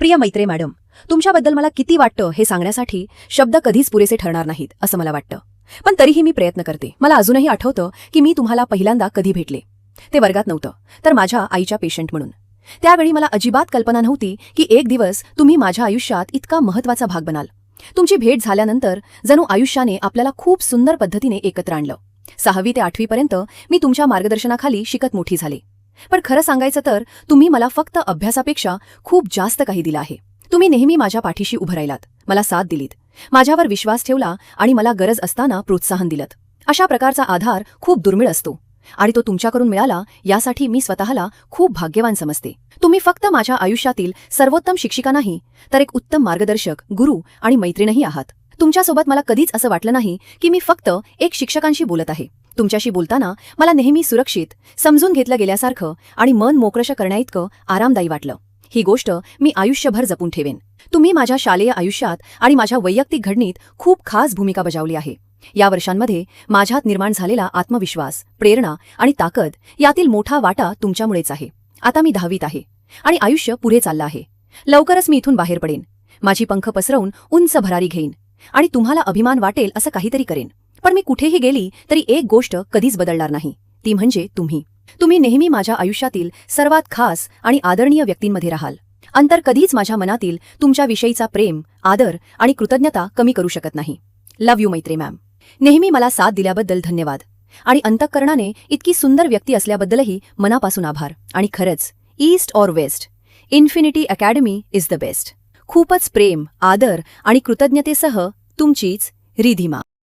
प्रिय मैत्रे मॅडम, तुमच्याबद्दल मला किती वाटतं हे सांगण्यासाठी शब्द कधीच पुरेसे ठरणार नाहीत असं मला वाटतं. पण तरीही मी प्रयत्न करते. मला अजूनही आठवतं की मी तुम्हाला पहिल्यांदा कधी भेटले. ते वर्गात नव्हतं, तर माझ्या आईच्या पेशंट म्हणून. त्यावेळी मला अजिबात कल्पना नव्हती की एक दिवस तुम्ही माझ्या आयुष्यात इतका महत्त्वाचा भाग बनाल. तुमची भेट झाल्यानंतर जणू आयुष्याने आपल्याला खूप सुंदर पद्धतीने एकत्र आणलं. 6वी ते 8वी पर्यंत मी तुमच्या मार्गदर्शनाखाली शिकत मोठी झाले. पण खरं सांगायचं तर तुम्ही मला फक्त अभ्यासापेक्षा खूप जास्त काही दिलं आहे. तुम्ही नेहमी माझ्या पाठीशी उभं राहिलात, मला साथ दिलीत, माझ्यावर विश्वास ठेवला आणि मला गरज असताना प्रोत्साहन दिलं. अशा प्रकारचा आधार खूप दुर्मिळ असतो आणि तो तुमच्याकडून मिळाला यासाठी मी स्वतःला खूप भाग्यवान समजते. तुम्ही फक्त माझ्या आयुष्यातील सर्वोत्तम शिक्षिका नाही, तर एक उत्तम मार्गदर्शक, गुरु आणि मैत्रीणही आहात. तुमच्यासोबत मला कधीच असं वाटलं नाही की मी फक्त एक शिक्षकांशी बोलत आहे. तुमच्याशी बोलताना मला नेहमी सुरक्षित, समजून घेतलं गेल्यासारखं आणि मन मोकळं करण्याइतकं आरामदायी वाटलं. ही गोष्ट मी आयुष्यभर जपून ठेवेन. तुम्ही माझ्या शालेय आयुष्यात आणि माझ्या वैयक्तिक घडणीत खूप खास भूमिका बजावली आहे. या वर्षांमध्ये माझ्यात निर्माण झालेला आत्मविश्वास, प्रेरणा आणि ताकद यातील मोठा वाटा तुमच्यामुळेच आहे. आता मी 10वीत आहे आणि आयुष्य पुढे चाललं आहे. लवकरच मी इथून बाहेर पडेन, माझी पंख पसरवून उंच भरारी घेईन आणि तुम्हाला अभिमान वाटेल असं काहीतरी करेन. पण मी कुठेही गेली तरी एक गोष्ट कधीच बदलणार नाही, ती म्हणजे तुम्ही. तुम्ही नेहमी माझ्या आयुष्यातील सर्वात खास आणि आदरणीय व्यक्तींमध्ये राहाल. अंतर कधीच माझ्या मनातील तुमच्याविषयीचा प्रेम, आदर आणि कृतज्ञता कमी करू शकत नाही. Love you Maitre ma'am. नेहमी मला साथ दिल्याबद्दल धन्यवाद आणि अंतःकरणाने इतकी सुंदर व्यक्ती असल्याबद्दलही मनापासून आभार. आणि खरंच, east or west, infinity academy is the best. खूपच प्रेम, आदर आणि कृतज्ञतेसह तुमचीच रिधिमा.